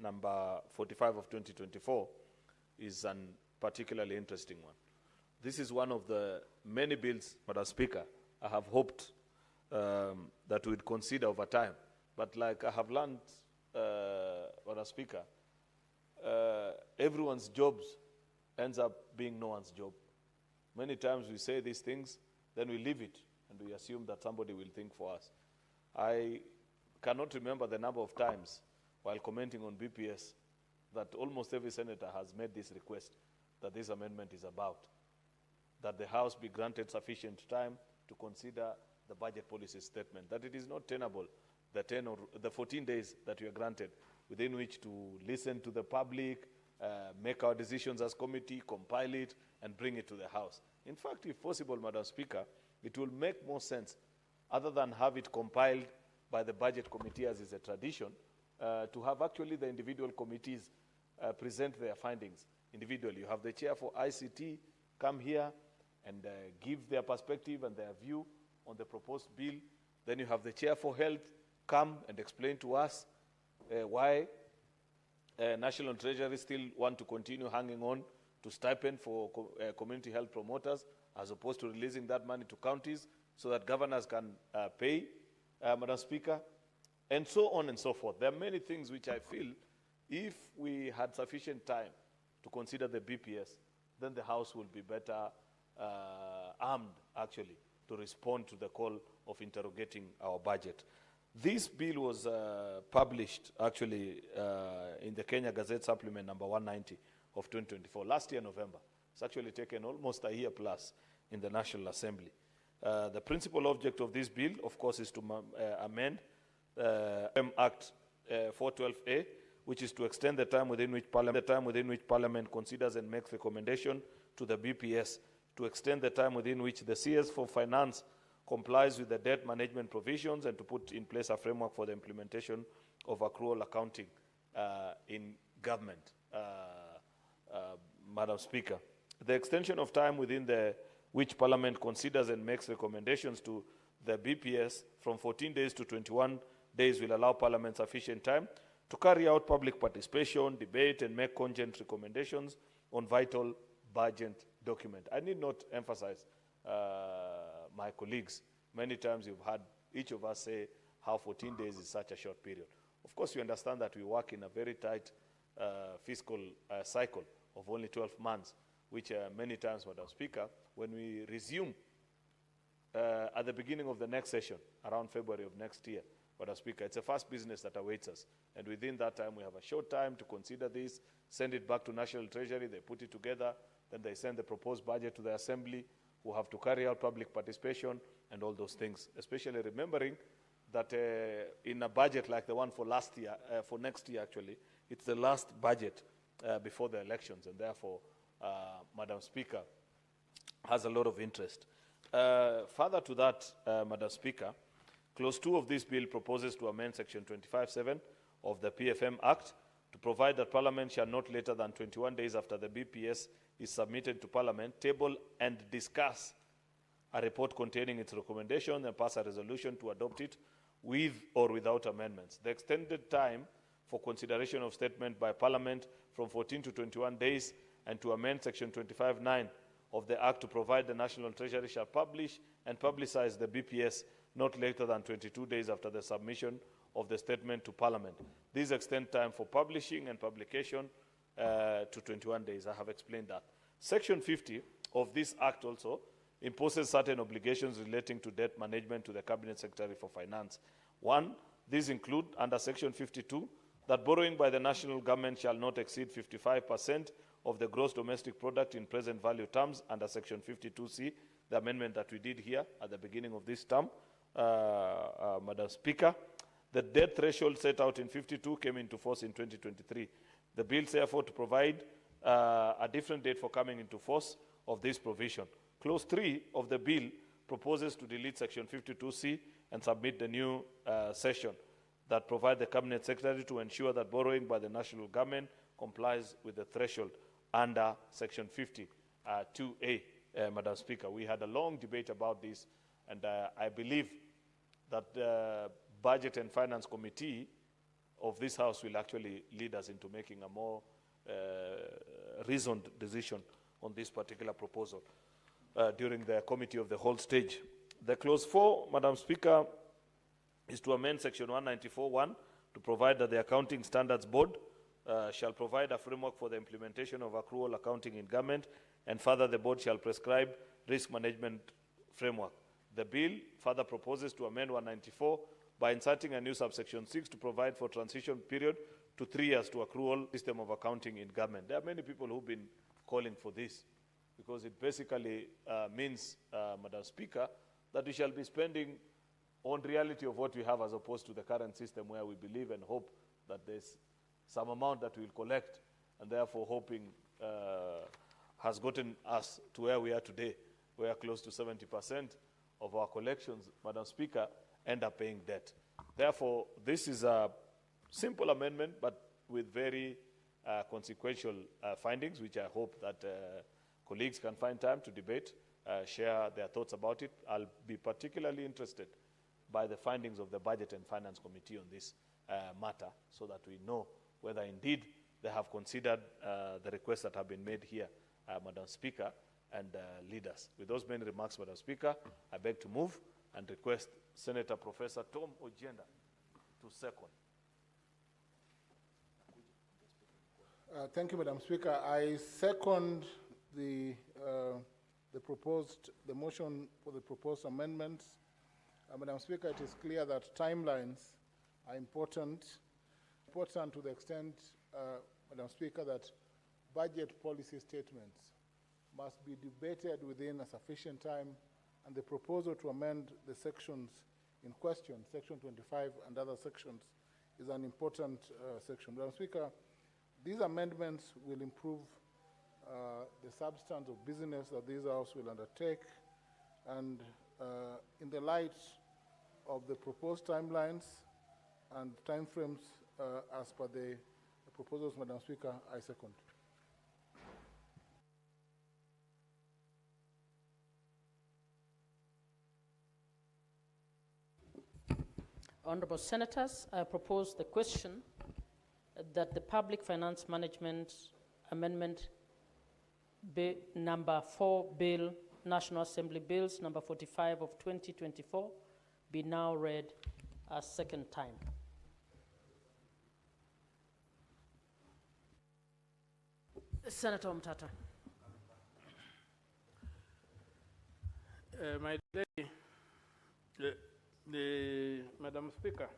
number 45 of 2024 is a particularly interesting one. This is one of the many bills, Madam Speaker, I have hoped that we'd consider over time. But like I have learned, Madam Speaker, everyone's jobs ends up being no one's job. Many times we say these things, then we leave it, and we assume that somebody will think for us. I cannot remember the number of times while commenting on BPS that almost every senator has made this request that this amendment is about, that the House be granted sufficient time to consider the budget policy statement, that it is not tenable, the 14 days that we are granted, within which to listen to the public, make our decisions as committee, compile it, and bring it to the House. In fact, if possible, Madam Speaker, it will make more sense, other than have it compiled by the budget committee as is a tradition, to have actually the individual committees present their findings individually. You have the chair for ICT come here and give their perspective and their view on the proposed bill. Then you have the chair for health come and explain to us why National Treasury still want to continue hanging on to stipend for community health promoters, as opposed to releasing that money to counties so that governors can pay, Madam Speaker, and so on and so forth. There are many things which I feel, if we had sufficient time to consider the BPS, then the House will be better armed, actually, to respond to the call of interrogating our budget. This bill was published, actually, in the Kenya Gazette Supplement number 190 of 2024, last year, November. It's actually taken almost a year plus in the National Assembly. The principal object of this bill, of course, is to amend Act 412A, which is to extend the time within which Parliament considers and makes recommendation to the BPS, to extend the time within which the CS for Finance complies with the debt management provisions, and to put in place a framework for the implementation of accrual accounting in government, Madam Speaker. The extension of time within which Parliament considers and makes recommendations to the BPS from 14 days to 21 days will allow Parliament sufficient time to carry out public participation, debate, and make cogent recommendations on vital budget document. I need not emphasize, my colleagues, many times you've had each of us say how 14 days is such a short period. Of course, you understand that we work in a very tight fiscal cycle of only 12 months, which many times, Madam Speaker, when we resume at the beginning of the next session, around February of next year, Madam Speaker, it's a fast business that awaits us. And within that time, we have a short time to consider this, send it back to National Treasury, they put it together, then they send the proposed budget to the Assembly, who have to carry out public participation and all those things, especially remembering that in a budget like the one for last year, for next year actually, it's the last budget before the elections, and therefore, Madam Speaker, has a lot of interest. Further to that, Madam Speaker, Clause 2 of this bill proposes to amend Section 25(7) of the PFM Act to provide that Parliament shall not later than 21 days after the BPS is submitted to Parliament table and discuss a report containing its recommendation and pass a resolution to adopt it with or without amendments. The extended time for consideration of statement by Parliament from 14 to 21 days, and to amend Section 25(9) of the Act to provide the National Treasury shall publish and publicize the BPS not later than 22 days after the submission of the statement to Parliament. These extend time for publishing and publication to 21 days. I have explained that. Section 50 of this Act also imposes certain obligations relating to debt management to the Cabinet Secretary for Finance. One, these include, under Section 52, that borrowing by the national government shall not exceed 55% of the gross domestic product in present value terms, under Section 52C, the amendment that we did here at the beginning of this term, Madam Speaker. The debt threshold set out in 52 came into force in 2023. The bill, therefore, to provide a different date for coming into force of this provision. Clause 3 of the bill proposes to delete Section 52C and submit the new session that provide the Cabinet Secretary to ensure that borrowing by the national government complies with the threshold under Section 50, 2A, Madam Speaker. We had a long debate about this, and I believe that the Budget and Finance Committee of this House will actually lead us into making a more reasoned decision on this particular proposal during the committee of the whole stage. The clause 4, Madam Speaker, is to amend section 194(1) to provide that the Accounting Standards Board shall provide a framework for the implementation of accrual accounting in government, and further the board shall prescribe risk management framework. The bill further proposes to amend 194 by inserting a new subsection 6 to provide for transition period to 3 years to accrual system of accounting in government. There are many people who've been calling for this because it basically means, Madam Speaker, that we shall be spending on reality of what we have as opposed to the current system where we believe and hope that there's some amount that we'll collect, and therefore hoping has gotten us to where we are today, where close to 70% of our collections, Madam Speaker, end up paying debt. Therefore, this is a simple amendment, but with very consequential findings, which I hope that colleagues can find time to debate, share their thoughts about it. I'll be particularly interested by the findings of the Budget and Finance Committee on this matter, so that we know whether indeed they have considered the requests that have been made here, Madam Speaker, and leaders. With those many remarks, Madam Speaker, I beg to move and request Senator Professor Tom Ojienda to second. Thank you, Madam Speaker. I second the motion for the proposed amendments. Madam Speaker, it is clear that timelines are important to the extent, Madam Speaker, that budget policy statements must be debated within a sufficient time, and the proposal to amend the sections in question, Section 25 and other sections, is an important section. Madam Speaker, these amendments will improve the substance of business that this House will undertake, and in the light of the proposed timelines and timeframes as per the proposals, Madam Speaker, I second. Honorable Senators, I propose the question that the Public Finance Management Amendment Bill number 4 Bill, National Assembly Bills number 45 of 2024 be now read a second time. Senator Mtata. My lady, Madam Speaker,